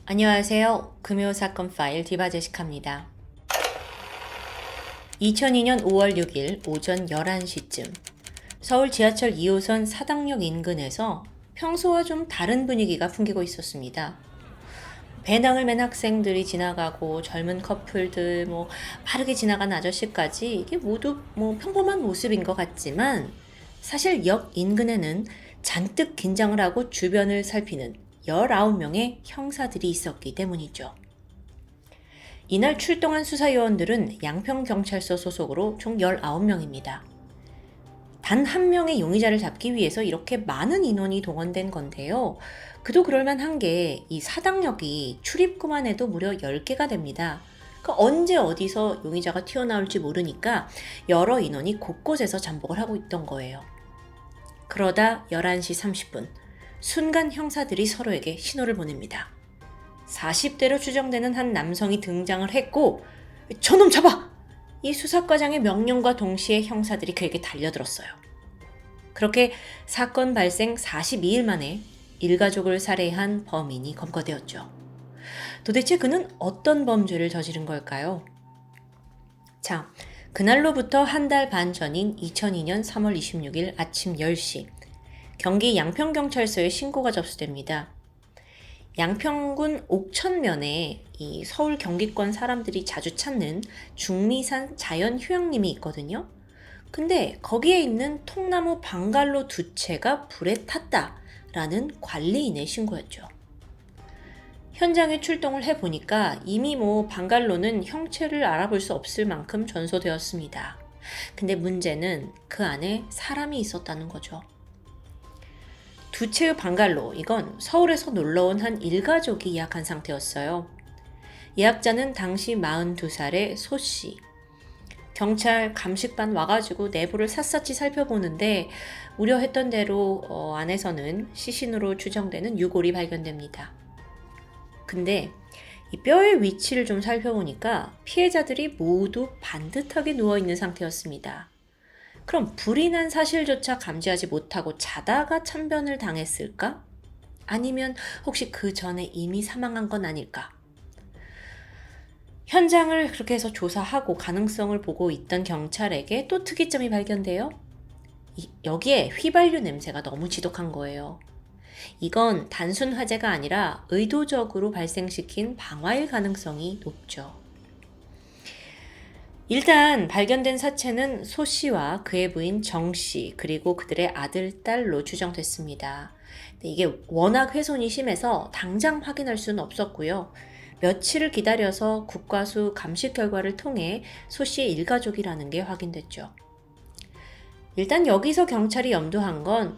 안녕하세요. 금요사건 파일 디바제시카입니다. 2002년 5월 6일 오전 11시쯤 서울 지하철 2호선 사당역 인근에서 평소와 좀 다른 분위기가 풍기고 있었습니다. 배낭을 맨 학생들이 지나가고 젊은 커플들, 빠르게 지나간 아저씨까지 이게 모두 평범한 모습인 것 같지만 사실 역 인근에는 잔뜩 긴장을 하고 주변을 살피는 19명의 형사들이 있었기 때문이죠. 이날 출동한 수사요원들은 양평경찰서 소속으로 총 19명입니다. 단 한 명의 용의자를 잡기 위해서 이렇게 많은 인원이 동원된 건데요. 그도 그럴만한 게 이 사당역이 출입구만 해도 무려 10개가 됩니다. 그러니까 언제 어디서 용의자가 튀어나올지 모르니까 여러 인원이 곳곳에서 잠복을 하고 있던 거예요. 그러다 11시 30분 순간 형사들이 서로에게 신호를 보냅니다. 40대로 추정되는 한 남성이 등장을 했고 저놈 잡아! 이 수사과장의 명령과 동시에 형사들이 그에게 달려들었어요. 그렇게 사건 발생 42일 만에 일가족을 살해한 범인이 검거되었죠. 도대체 그는 어떤 범죄를 저지른 걸까요? 자, 그날로부터 한 달 반 전인 2002년 3월 26일 아침 10시 경기 양평경찰서에 신고가 접수됩니다. 양평군 옥천면에 이 서울 경기권 사람들이 자주 찾는 중미산 자연휴양림이 있거든요. 근데 거기에 있는 통나무 방갈로 2채가 불에 탔다라는 관리인의 신고였죠. 현장에 출동을 해보니까 이미 방갈로는 형체를 알아볼 수 없을 만큼 전소되었습니다. 근데 문제는 그 안에 사람이 있었다는 거죠. 2채의 방갈로, 이건 서울에서 놀러온 한 일가족이 예약한 상태였어요. 예약자는 당시 42살의 소씨. 경찰 감식반 와가지고 내부를 샅샅이 살펴보는데 우려했던 대로 안에서는 시신으로 추정되는 유골이 발견됩니다. 근데 이 뼈의 위치를 좀 살펴보니까 피해자들이 모두 반듯하게 누워있는 상태였습니다. 그럼 불이 난 사실조차 감지하지 못하고 자다가 참변을 당했을까? 아니면 혹시 그 전에 이미 사망한 건 아닐까? 현장을 그렇게 해서 조사하고 가능성을 보고 있던 경찰에게 또 특이점이 발견돼요. 여기에 휘발유 냄새가 너무 지독한 거예요. 이건 단순 화재가 아니라 의도적으로 발생시킨 방화일 가능성이 높죠. 일단 발견된 사체는 소 씨와 그의 부인 정 씨, 그리고 그들의 아들, 딸로 추정됐습니다. 이게 워낙 훼손이 심해서 당장 확인할 수는 없었고요. 며칠을 기다려서 국과수 감식 결과를 통해 소 씨의 일가족이라는 게 확인됐죠. 일단 여기서 경찰이 염두한 건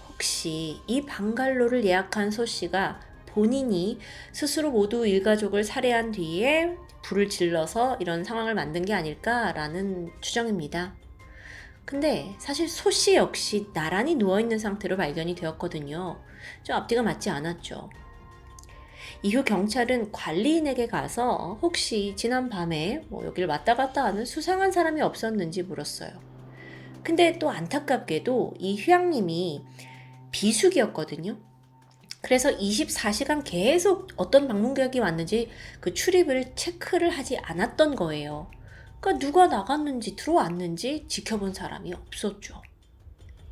혹시 이 방갈로를 예약한 소 씨가 본인이 스스로 모두 일가족을 살해한 뒤에 불을 질러서 이런 상황을 만든 게 아닐까라는 추정입니다. 근데 사실 소 씨 역시 나란히 누워있는 상태로 발견이 되었거든요. 좀 앞뒤가 맞지 않았죠. 이후 경찰은 관리인에게 가서 혹시 지난 밤에 여기를 왔다 갔다 하는 수상한 사람이 없었는지 물었어요. 근데 또 안타깝게도 이 휴양림이 비수기였거든요. 그래서 24시간 계속 어떤 방문객이 왔는지 그 출입을 체크를 하지 않았던 거예요. 그러니까 누가 나갔는지 들어왔는지 지켜본 사람이 없었죠.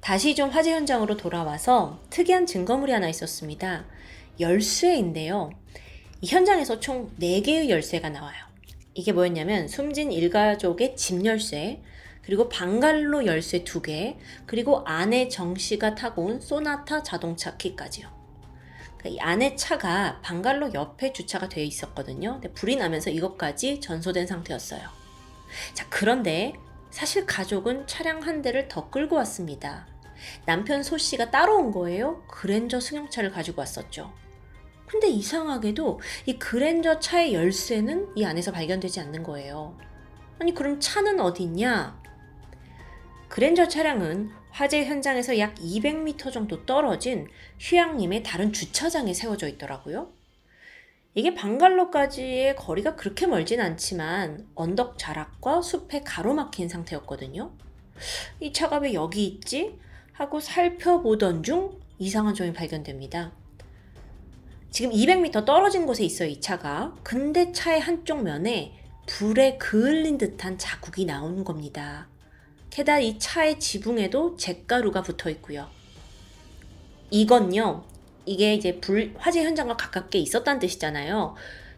다시 좀 화재 현장으로 돌아와서 특이한 증거물이 하나 있었습니다. 열쇠인데요. 이 현장에서 총 4개의 열쇠가 나와요. 이게 뭐였냐면 숨진 일가족의 집 열쇠, 그리고 방갈로 열쇠 2개, 그리고 아내 정 씨가 타고 온 소나타 자동차 키까지요. 이 아내 차가 방갈로 옆에 주차가 되어 있었거든요. 근데 불이 나면서 이것까지 전소된 상태였어요. 자, 그런데 사실 가족은 차량 한 대를 더 끌고 왔습니다. 남편 소 씨가 따로 온 거예요. 그랜저 승용차를 가지고 왔었죠. 근데 이상하게도 이 그랜저 차의 열쇠는 이 안에서 발견되지 않는 거예요. 아니 그럼 차는 어디 있냐? 그랜저 차량은 화재 현장에서 약 200m 정도 떨어진 휴양림의 다른 주차장에 세워져 있더라고요. 이게 방갈로까지의 거리가 그렇게 멀진 않지만 언덕 자락과 숲에 가로막힌 상태였거든요. 이 차가 왜 여기 있지? 하고 살펴보던 중 이상한 점이 발견됩니다. 지금 200m 떨어진 곳에 있어요, 이 차가. 근데 차의 한쪽 면에 불에 그을린 듯한 자국이 나오는 겁니다. 게다가 이 차의 지붕에도 잿가루가 붙어 있고요. 이건요, 이게 이제 화재 현장과 가깝게 있었다는 뜻이잖아요.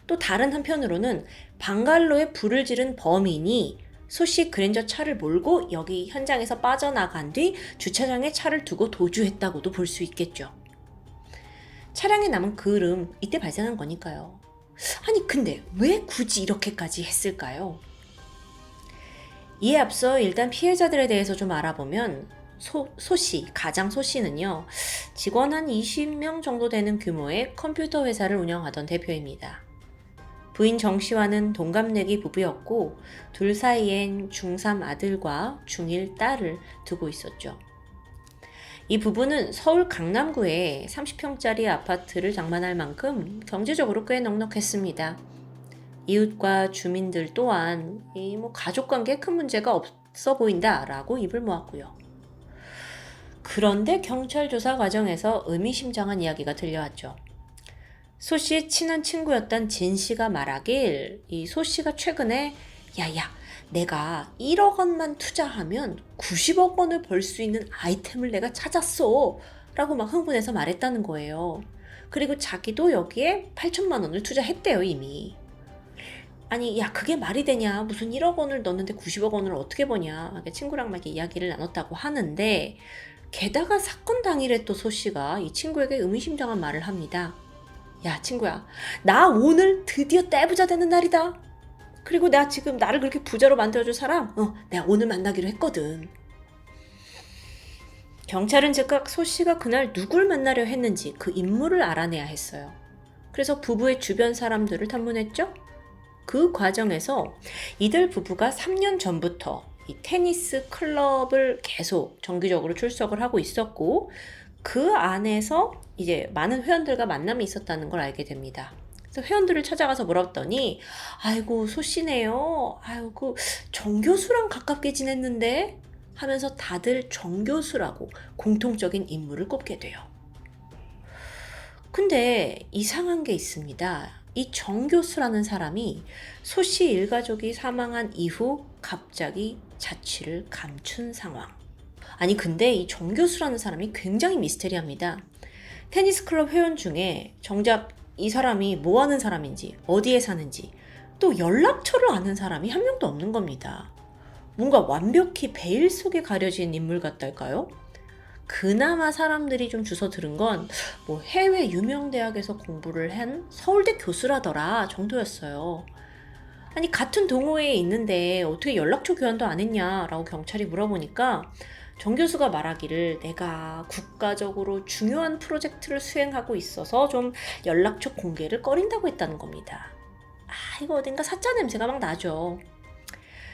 또 다른 한편으로는 방갈로에 불을 지른 범인이 소씨 그랜저 차를 몰고 여기 현장에서 빠져나간 뒤 주차장에 차를 두고 도주했다고도 볼 수 있겠죠. 차량에 남은 그을음, 이때 발생한 거니까요. 아니 근데 왜 굳이 이렇게까지 했을까요? 이에 앞서 일단 피해자들에 대해서 좀 알아보면 소씨, 가장 소씨는요, 직원 한 20명 정도 되는 규모의 컴퓨터 회사를 운영하던 대표입니다. 부인 정씨와는 동갑내기 부부였고 둘 사이엔 중3 아들과 중1 딸을 두고 있었죠. 이 부부는 서울 강남구에 30평짜리 아파트를 장만할 만큼 경제적으로 꽤 넉넉했습니다. 이웃과 주민들 또한 가족관계에 큰 문제가 없어 보인다라고 입을 모았고요. 그런데 경찰 조사 과정에서 의미심장한 이야기가 들려왔죠. 소 씨의 친한 친구였던 진 씨가 말하길 이 소 씨가 최근에 야야 내가 1억 원만 투자하면 90억 원을 벌 수 있는 아이템을 내가 찾았어 라고 막 흥분해서 말했다는 거예요. 그리고 자기도 여기에 8천만 원을 투자했대요 이미. 아니 야 그게 말이 되냐, 무슨 1억 원을 넣었는데 90억 원을 어떻게 버냐, 친구랑 막 이야기를 나눴다고 하는데, 게다가 사건 당일에 또 소 씨가 이 친구에게 의미심장한 말을 합니다. 야 친구야, 나 오늘 드디어 떼부자 되는 날이다. 그리고 내가 지금 나를 그렇게 부자로 만들어줄 사람 내가 오늘 만나기로 했거든. 경찰은 즉각 소 씨가 그날 누굴 만나려 했는지 그 인물을 알아내야 했어요. 그래서 부부의 주변 사람들을 탐문했죠. 그 과정에서 이들 부부가 3년 전부터 이 테니스 클럽을 계속 정기적으로 출석을 하고 있었고, 그 안에서 이제 많은 회원들과 만남이 있었다는 걸 알게 됩니다. 그래서 회원들을 찾아가서 물었더니 아이고 소씨네요. 아이고 정교수랑 가깝게 지냈는데 하면서 다들 정교수라고 공통적인 인물을 꼽게 돼요. 근데 이상한 게 있습니다. 이 정교수라는 사람이 소씨 일가족이 사망한 이후 갑자기 자취를 감춘 상황. 아니 근데 이 정교수라는 사람이 굉장히 미스테리합니다. 테니스 클럽 회원 중에 정작 이 사람이 뭐 하는 사람인지, 어디에 사는지, 또 연락처를 아는 사람이 한 명도 없는 겁니다. 뭔가 완벽히 베일 속에 가려진 인물 같달까요? 그나마 사람들이 좀 주워 들은 건 뭐 해외 유명 대학에서 공부를 한 서울대 교수라더라 정도였어요. 아니 같은 동호회에 있는데 어떻게 연락처 교환도 안 했냐라고 경찰이 물어보니까 정 교수가 말하기를 내가 국가적으로 중요한 프로젝트를 수행하고 있어서 좀 연락처 공개를 꺼린다고 했다는 겁니다. 아 이거 어딘가 사짜 냄새가 막 나죠.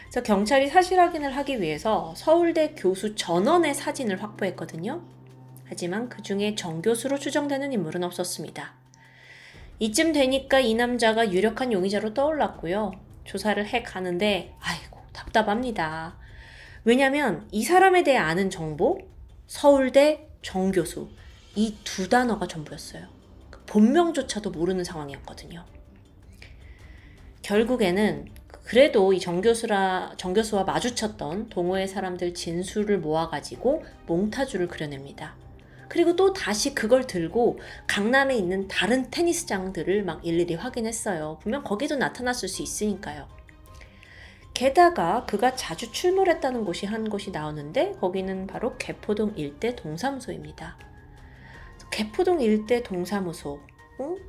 그래서 경찰이 사실 확인을 하기 위해서 서울대 교수 전원의 사진을 확보했거든요. 하지만 그 중에 정 교수로 추정되는 인물은 없었습니다. 이쯤 되니까 이 남자가 유력한 용의자로 떠올랐고요. 조사를 해가는데 아이고 답답합니다. 왜냐면 이 사람에 대해 아는 정보, 서울대, 정 교수, 이 두 단어가 전부였어요. 본명조차도 모르는 상황이었거든요. 결국에는 그래도 이 정 교수와 마주쳤던 동호회 사람들 진술을 모아가지고 몽타주를 그려냅니다. 그리고 또 다시 그걸 들고 강남에 있는 다른 테니스장들을 막 일일이 확인했어요. 분명 거기도 나타났을 수 있으니까요. 게다가 그가 자주 출몰했다는 곳이 한 곳이 나오는데 거기는 바로 개포동 일대 동사무소입니다. 개포동 일대 동사무소,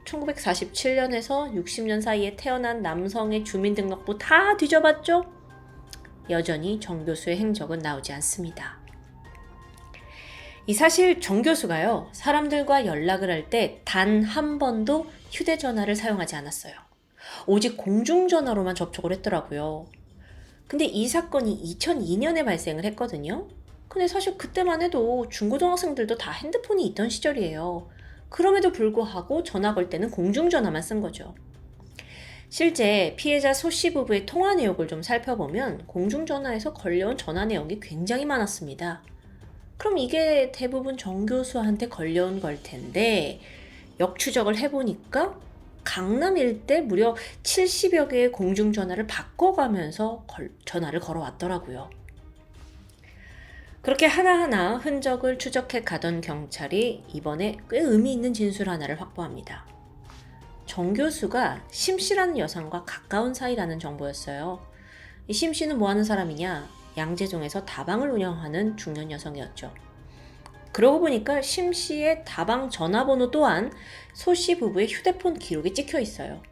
1947년에서 60년 사이에 태어난 남성의 주민등록부 다 뒤져봤죠? 여전히 정 교수의 행적은 나오지 않습니다. 이 사실 정 교수가요, 사람들과 연락을 할 때 단 한 번도 휴대전화를 사용하지 않았어요. 오직 공중전화로만 접촉을 했더라고요. 근데 이 사건이 2002년에 발생을 했거든요. 근데 사실 그때만 해도 중고등학생들도 다 핸드폰이 있던 시절이에요. 그럼에도 불구하고 전화 걸 때는 공중전화만 쓴 거죠. 실제 피해자 소씨 부부의 통화 내역을 좀 살펴보면 공중전화에서 걸려온 전화 내역이 굉장히 많았습니다. 그럼 이게 대부분 정 교수한테 걸려온 걸 텐데 역추적을 해보니까 강남 일대 무려 70여 개의 공중전화를 바꿔가면서 전화를 걸어왔더라고요. 그렇게 하나하나 흔적을 추적해 가던 경찰이 이번에 꽤 의미 있는 진술 하나를 확보합니다. 정 교수가 심 씨라는 여성과 가까운 사이라는 정보였어요. 이 심 씨는 뭐 하는 사람이냐? 양재동에서 다방을 운영하는 중년 여성이었죠. 그러고 보니까 심 씨의 다방 전화번호 또한 소 씨 부부의 휴대폰 기록에 찍혀 있어요.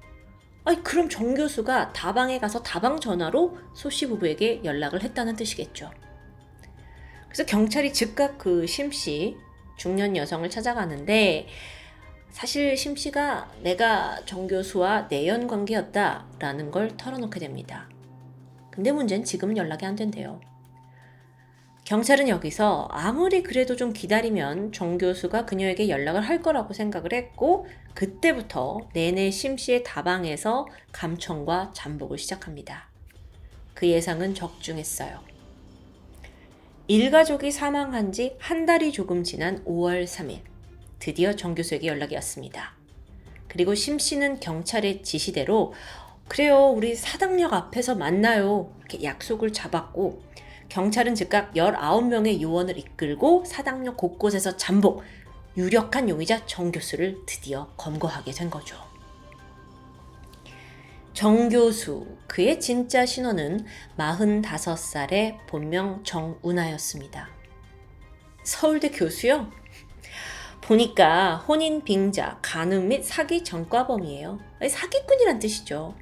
아니, 그럼 정 교수가 다방에 가서 다방 전화로 소 씨 부부에게 연락을 했다는 뜻이겠죠. 그래서 경찰이 즉각 그 심 씨, 중년 여성을 찾아가는데 사실 심 씨가 내가 정 교수와 내연 관계였다라는 걸 털어놓게 됩니다. 근데 문제는 지금은 연락이 안 된대요. 경찰은 여기서 아무리 그래도 좀 기다리면 정 교수가 그녀에게 연락을 할 거라고 생각을 했고 그때부터 내내 심 씨의 다방에서 감청과 잠복을 시작합니다. 그 예상은 적중했어요. 일가족이 사망한 지 한 달이 조금 지난 5월 3일 드디어 정 교수에게 연락이 왔습니다. 그리고 심 씨는 경찰의 지시대로 그래요, 우리 사당역 앞에서 만나요 이렇게 약속을 잡았고 경찰은 즉각 19명의 요원을 이끌고 사당역 곳곳에서 잠복, 유력한 용의자 정 교수를 드디어 검거하게 된 거죠. 정 교수, 그의 진짜 신원은 45살의 본명 정운하였습니다. 서울대 교수요? 보니까 혼인 빙자, 간음 및 사기 전과범이에요. 사기꾼이란 뜻이죠.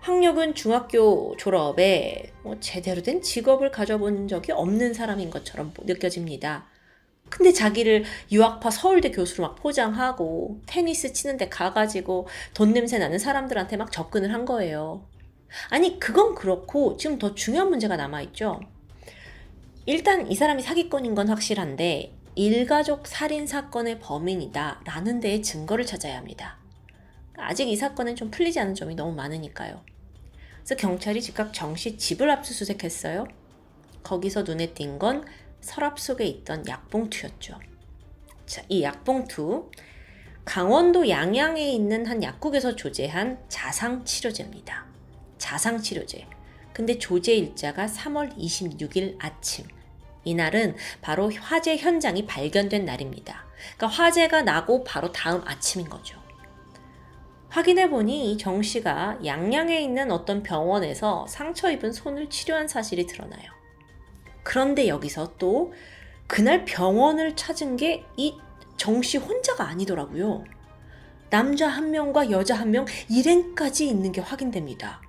학력은 중학교 졸업에 제대로 된 직업을 가져본 적이 없는 사람인 것처럼 느껴집니다. 근데 자기를 유학파 서울대 교수로 막 포장하고 테니스 치는데 가가지고 돈 냄새 나는 사람들한테 막 접근을 한 거예요. 아니, 그건 그렇고 지금 더 중요한 문제가 남아있죠. 일단 이 사람이 사기꾼인 건 확실한데 일가족 살인 사건의 범인이다 라는 데에 증거를 찾아야 합니다. 아직 이 사건은 좀 풀리지 않은 점이 너무 많으니까요. 그래서 경찰이 즉각 정씨 집을 압수수색했어요. 거기서 눈에 띈 건 서랍 속에 있던 약봉투였죠. 자, 이 약봉투, 강원도 양양에 있는 한 약국에서 조제한 자상치료제입니다. 자상치료제. 근데 조제 일자가 3월 26일 아침. 이날은 바로 화재 현장이 발견된 날입니다. 그러니까 화재가 나고 바로 다음 아침인 거죠. 확인해보니 이 정 씨가 양양에 있는 어떤 병원에서 상처 입은 손을 치료한 사실이 드러나요. 그런데 여기서 또 그날 병원을 찾은 게 이 정 씨 혼자가 아니더라고요. 남자 한 명과 여자 한 명, 일행까지 있는 게 확인됩니다.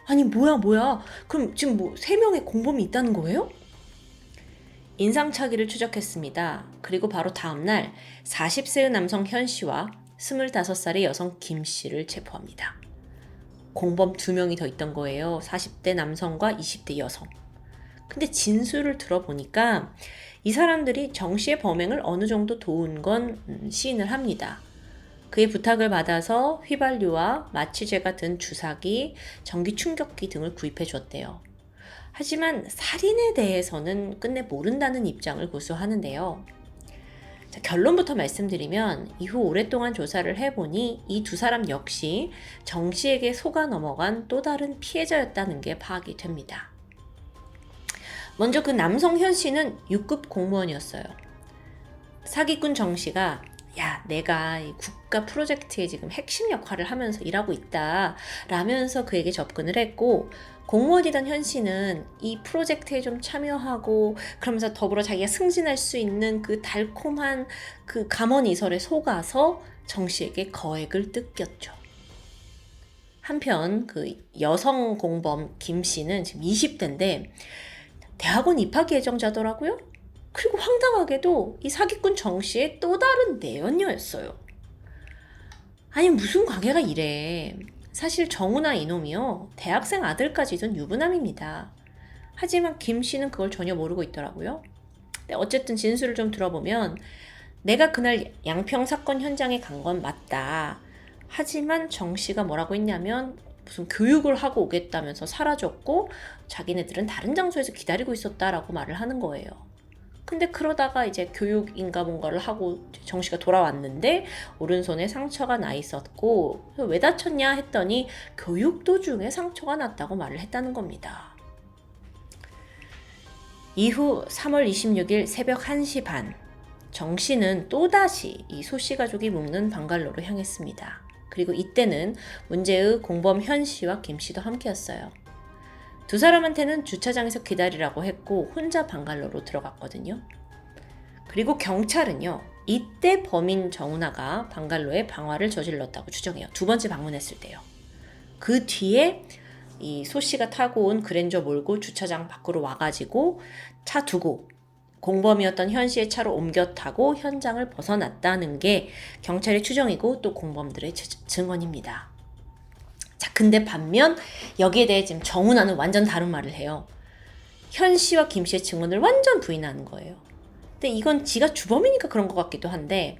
아니, 뭐야. 그럼 지금 3명의 공범이 있다는 거예요? 인상착의를 추적했습니다. 그리고 바로 다음날 40세의 남성 현 씨와 25살의 여성 김 씨를 체포합니다. 공범 2명이 더 있던 거예요. 40대 남성과 20대 여성. 근데 진술을 들어보니까 이 사람들이 정 씨의 범행을 어느 정도 도운 건 시인을 합니다. 그의 부탁을 받아서 휘발유와 마취제 같은 주사기, 전기 충격기 등을 구입해 줬대요. 하지만 살인에 대해서는 끝내 모른다는 입장을 고수하는데요. 자, 결론부터 말씀드리면 이후 오랫동안 조사를 해보니 이 두 사람 역시 정 씨에게 속아 넘어간 또 다른 피해자였다는 게 파악이 됩니다. 먼저 그 남성 현 씨는 6급 공무원이었어요. 사기꾼 정 씨가 야, 내가 이 국가 프로젝트에 지금 핵심 역할을 하면서 일하고 있다 라면서 그에게 접근을 했고, 공무원이던 현 씨는 이 프로젝트에 좀 참여하고 그러면서 더불어 자기가 승진할 수 있는 그 달콤한 그 감언이설에 속아서 정 씨에게 거액을 뜯겼죠. 한편 그 여성 공범 김 씨는 지금 20대인데 대학원 입학 예정자더라고요. 그리고 황당하게도 이 사기꾼 정 씨의 또 다른 내연녀였어요. 아니, 무슨 관계가 이래. 사실 정은아 이놈이요, 대학생 아들까지 둔 유부남입니다. 하지만 김 씨는 그걸 전혀 모르고 있더라고요. 어쨌든 진술을 좀 들어보면 내가 그날 양평 사건 현장에 간 건 맞다. 하지만 정 씨가 뭐라고 했냐면 무슨 교육을 하고 오겠다면서 사라졌고 자기네들은 다른 장소에서 기다리고 있었다라고 말을 하는 거예요. 근데 그러다가 이제 교육인가 뭔가를 하고 정씨가 돌아왔는데 오른손에 상처가 나 있었고 왜 다쳤냐 했더니 교육 도중에 상처가 났다고 말을 했다는 겁니다. 이후 3월 26일 새벽 1시 반, 정씨는 또다시 이 소씨 가족이 묵는 방갈로로 향했습니다. 그리고 이때는 문제의 공범 현씨와 김씨도 함께였어요. 두 사람한테는 주차장에서 기다리라고 했고 혼자 방갈로로 들어갔거든요. 그리고 경찰은요, 이때 범인 정은아가 방갈로에 방화를 저질렀다고 추정해요. 두 번째 방문했을 때요. 그 뒤에 이 소씨가 타고 온 그랜저 몰고 주차장 밖으로 와가지고 차 두고 공범이었던 현씨의 차로 옮겨 타고 현장을 벗어났다는 게 경찰의 추정이고 또 공범들의 증언입니다. 자, 근데 반면 여기에 대해 지금 정은아는 완전 다른 말을 해요. 현씨와 김씨의 증언을 완전 부인하는 거예요. 근데 이건 지가 주범이니까 그런 것 같기도 한데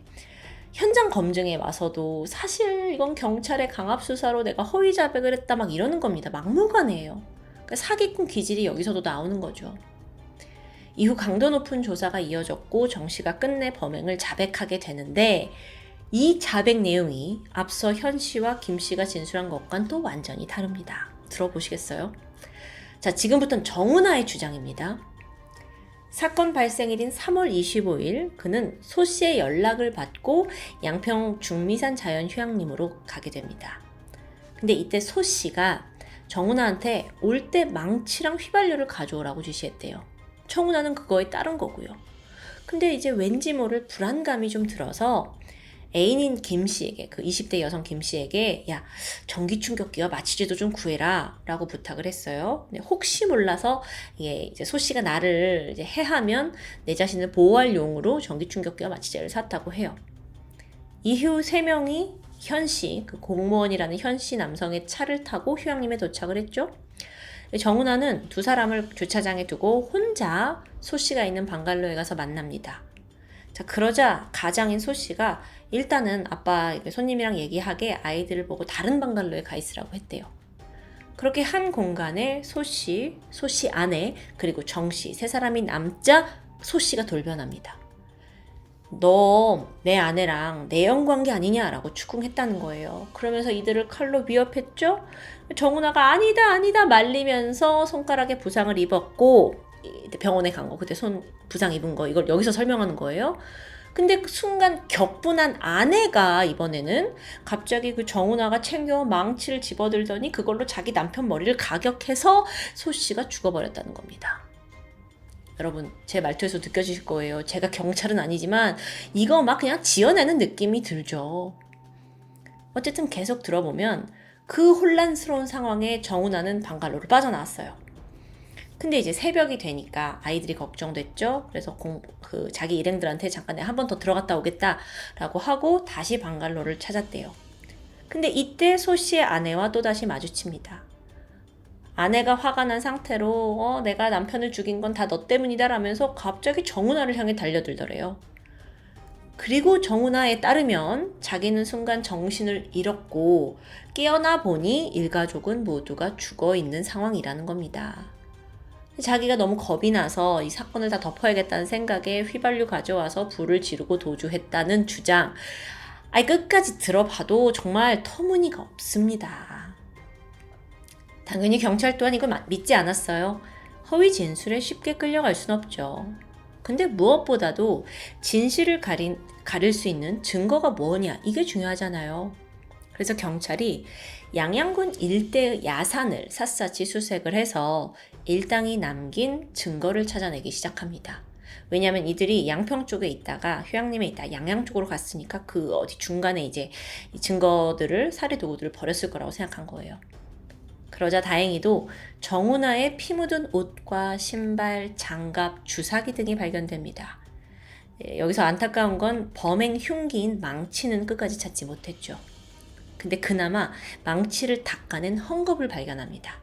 현장 검증에 와서도 사실 이건 경찰의 강압수사로 내가 허위 자백을 했다 막 이러는 겁니다. 막무가내예요. 그러니까 사기꾼 기질이 여기서도 나오는 거죠. 이후 강도 높은 조사가 이어졌고 정씨가 끝내 범행을 자백하게 되는데 이 자백 내용이 앞서 현씨와 김씨가 진술한 것과는 또 완전히 다릅니다. 들어보시겠어요? 자, 지금부터는 정은아의 주장입니다. 사건 발생일인 3월 25일 그는 소씨의 연락을 받고 양평 중미산 자연휴양림으로 가게 됩니다. 근데 이때 소씨가 정은아한테 올 때 망치랑 휘발유를 가져오라고 지시했대요. 정은아는 그거에 따른 거고요. 근데 이제 왠지 모를 불안감이 좀 들어서 애인인 김씨에게, 그 20대 여성 김씨에게 야, 전기충격기와 마취제도 좀 구해라 라고 부탁을 했어요. 근데 혹시 몰라서 이제 소씨가 나를 이제 해하면 내 자신을 보호할 용으로 전기충격기와 마취제를 샀다고 해요. 이후 3명이 현씨, 그 공무원이라는 현씨 남성의 차를 타고 휴양림에 도착을 했죠. 정은아는 두 사람을 주차장에 두고 혼자 소씨가 있는 방갈로에 가서 만납니다. 자, 그러자 가장인 소씨가 일단은 아빠 손님이랑 얘기하게 아이들을 보고 다른 방갈로에 가 있으라고 했대요. 그렇게 한 공간에 소씨 아내, 그리고 정씨 세 사람이 남자 소씨가 돌변합니다. 너 내 아내랑 내연관계 아니냐라고 추궁했다는 거예요. 그러면서 이들을 칼로 위협했죠. 정은아가 아니다 말리면서 손가락에 부상을 입었고 병원에 간 거, 그때 손 부상 입은 거, 이걸 여기서 설명하는 거예요. 근데 그 순간 격분한 아내가 이번에는 갑자기 그 정은아가 챙겨온 망치를 집어들더니 그걸로 자기 남편 머리를 가격해서 소씨가 죽어버렸다는 겁니다. 여러분, 제 말투에서 느껴지실 거예요. 제가 경찰은 아니지만 이거 막 그냥 지어내는 느낌이 들죠. 어쨌든 계속 들어보면 그 혼란스러운 상황에 정은아는 방갈로를 빠져나왔어요. 근데 이제 새벽이 되니까 아이들이 걱정됐죠. 그래서 자기 일행들한테 잠깐 내가 한 번 더 들어갔다 오겠다라고 하고 다시 방갈로를 찾았대요. 근데 이때 소씨의 아내와 또다시 마주칩니다. 아내가 화가 난 상태로 내가 남편을 죽인 건 다 너 때문이다 라면서 갑자기 정은아를 향해 달려들더래요. 그리고 정은아에 따르면 자기는 순간 정신을 잃었고 깨어나 보니 일가족은 모두가 죽어 있는 상황이라는 겁니다. 자기가 너무 겁이 나서 이 사건을 다 덮어야겠다는 생각에 휘발유 가져와서 불을 지르고 도주했다는 주장. 끝까지 들어봐도 정말 터무니가 없습니다. 당연히 경찰 또한 이걸 믿지 않았어요. 허위 진술에 쉽게 끌려갈 순 없죠. 근데 무엇보다도 진실을 가릴 수 있는 증거가 뭐냐, 이게 중요하잖아요. 그래서 경찰이 양양군 일대의 야산을 샅샅이 수색을 해서 일당이 남긴 증거를 찾아내기 시작합니다. 왜냐하면 이들이 양평 쪽에 있다가 휴양림에 있다 양양 쪽으로 갔으니까 그 어디 중간에 이제 이 증거들을, 살해 도구들을 버렸을 거라고 생각한 거예요. 그러자 다행히도 정은아의 피 묻은 옷과 신발, 장갑, 주사기 등이 발견됩니다. 여기서 안타까운 건 범행 흉기인 망치는 끝까지 찾지 못했죠. 근데 그나마 망치를 닦아낸 헝겊을 발견합니다.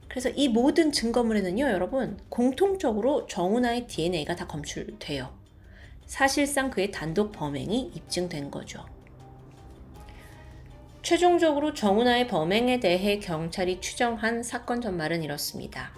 그래서 이 모든 증거물에는요, 여러분, 공통적으로 정은아의 DNA가 다 검출돼요. 사실상 그의 단독 범행이 입증된 거죠. 최종적으로 정은아의 범행에 대해 경찰이 추정한 사건 전말은 이렇습니다.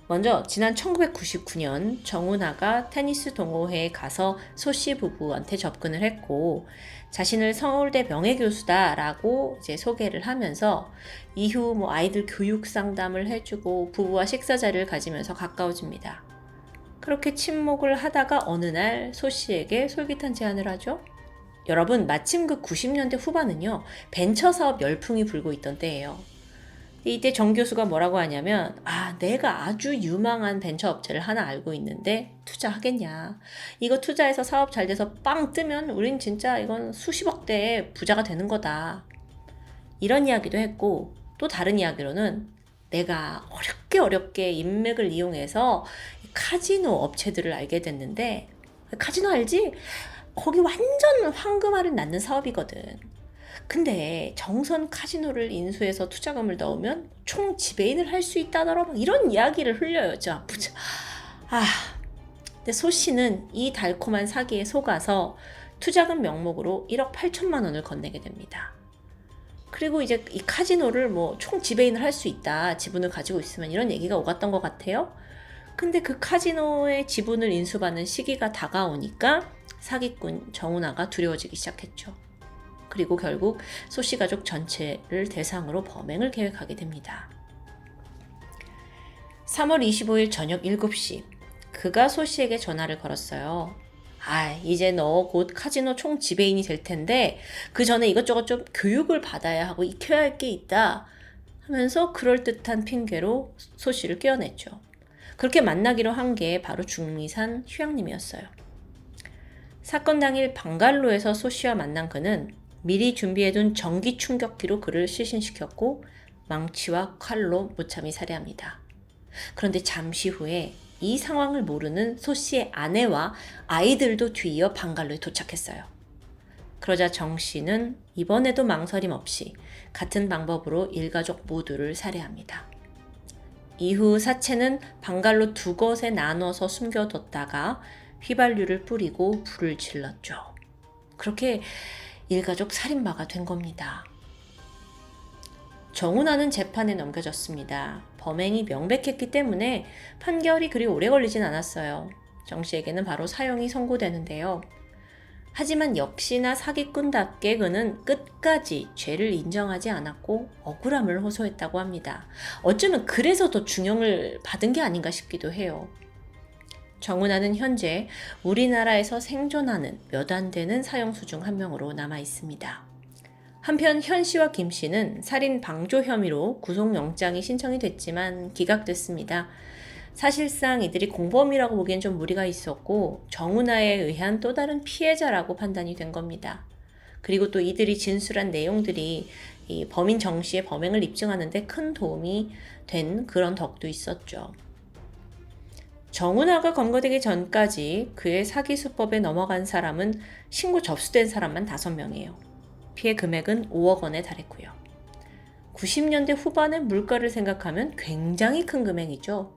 먼저 지난 1999년 정은아가 테니스 동호회에 가서 소씨 부부한테 접근을 했고 자신을 서울대 명예교수다라고 이제 소개를 하면서 이후 아이들 교육 상담을 해주고 부부와 식사 자리를 가지면서 가까워집니다. 그렇게 친목을 하다가 어느 날 소씨에게 솔깃한 제안을 하죠. 여러분, 마침 그 90년대 후반은요, 벤처 사업 열풍이 불고 있던 때예요. 이때 정 교수가 뭐라고 하냐면, 내가 아주 유망한 벤처 업체를 하나 알고 있는데 투자하겠냐. 이거 투자해서 사업 잘 돼서 빵 뜨면 우린 진짜 이건 수십억대의 부자가 되는 거다. 이런 이야기도 했고, 또 다른 이야기로는 내가 어렵게 인맥을 이용해서 카지노 업체들을 알게 됐는데, 카지노 알지? 거기 완전 황금알을 낳는 사업이거든. 근데 정선 카지노를 인수해서 투자금을 넣으면 총 지배인을 할 수 있다더라, 이런 이야기를 흘려요. 근데 소 씨는 이 달콤한 사기에 속아서 투자금 명목으로 1억 8천만 원을 건네게 됩니다. 그리고 이제 이 카지노를 총 지배인을 할 수 있다, 지분을 가지고 있으면, 이런 얘기가 오갔던 것 같아요. 근데 그 카지노의 지분을 인수받는 시기가 다가오니까 사기꾼 정은아가 두려워지기 시작했죠. 그리고 결국 소씨 가족 전체를 대상으로 범행을 계획하게 됩니다. 3월 25일 저녁 7시 그가 소씨에게 전화를 걸었어요. 이제 너 곧 카지노 총 지배인이 될 텐데 그 전에 이것저것 좀 교육을 받아야 하고 익혀야 할 게 있다 하면서 그럴듯한 핑계로 소씨를 깨어냈죠. 그렇게 만나기로 한 게 바로 중리산 휴양림이었어요. 사건 당일 방갈로에서 소씨와 만난 그는 미리 준비해둔 전기 충격기로 그를 실신시켰고 망치와 칼로 무참히 살해합니다. 그런데 잠시 후에 이 상황을 모르는 소씨의 아내와 아이들도 뒤이어 방갈로에 도착했어요. 그러자 정 씨는 이번에도 망설임 없이 같은 방법으로 일가족 모두를 살해합니다. 이후 사체는 방갈로 두 곳에 나눠서 숨겨뒀다가 휘발유를 뿌리고 불을 질렀죠. 그렇게 일가족 살인마가 된 겁니다. 정은아는 재판에 넘겨졌습니다. 범행이 명백했기 때문에 판결이 그리 오래 걸리진 않았어요. 정 씨에게는 바로 사형이 선고되는데요. 하지만 역시나 사기꾼답게 그는 끝까지 죄를 인정하지 않았고 억울함을 호소했다고 합니다. 어쩌면 그래서 더 중형을 받은 게 아닌가 싶기도 해요. 정은아는 현재 우리나라에서 생존하는 몇 안 되는 사형수 중 한 명으로 남아 있습니다. 한편 현 씨와 김 씨는 살인 방조 혐의로 구속영장이 신청이 됐지만 기각됐습니다. 사실상 이들이 공범이라고 보기엔 좀 무리가 있었고 정은아에 의한 또 다른 피해자라고 판단이 된 겁니다. 그리고 또 이들이 진술한 내용들이 이 범인 정 씨의 범행을 입증하는 데 큰 도움이 된 그런 덕도 있었죠. 정은아가 검거되기 전까지 그의 사기 수법에 넘어간 사람은 신고 접수된 사람만 5명이에요. 피해 금액은 5억 원에 달했고요. 90년대 후반의 물가를 생각하면 굉장히 큰 금액이죠.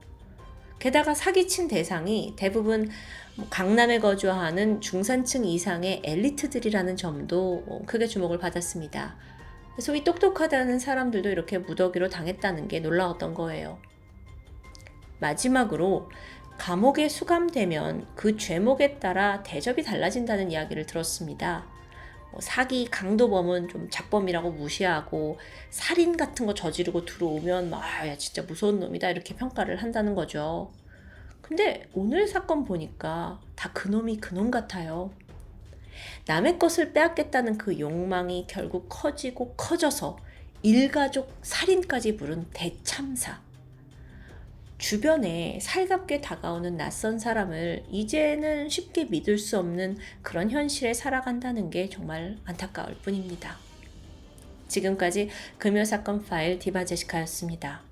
게다가 사기친 대상이 대부분 강남에 거주하는 중산층 이상의 엘리트들이라는 점도 크게 주목을 받았습니다. 소위 똑똑하다는 사람들도 이렇게 무더기로 당했다는 게 놀라웠던 거예요. 마지막으로 감옥에 수감되면 그 죄목에 따라 대접이 달라진다는 이야기를 들었습니다. 사기 강도범은 좀 작범이라고 무시하고 살인 같은 거 저지르고 들어오면 야 진짜 무서운 놈이다 이렇게 평가를 한다는 거죠. 근데 오늘 사건 보니까 다 그놈이 그놈 같아요. 남의 것을 빼앗겠다는 그 욕망이 결국 커지고 커져서 일가족 살인까지 부른 대참사. 주변에 살갑게 다가오는 낯선 사람을 이제는 쉽게 믿을 수 없는 그런 현실에 살아간다는 게 정말 안타까울 뿐입니다. 지금까지 금요사건 파일 디바제시카였습니다.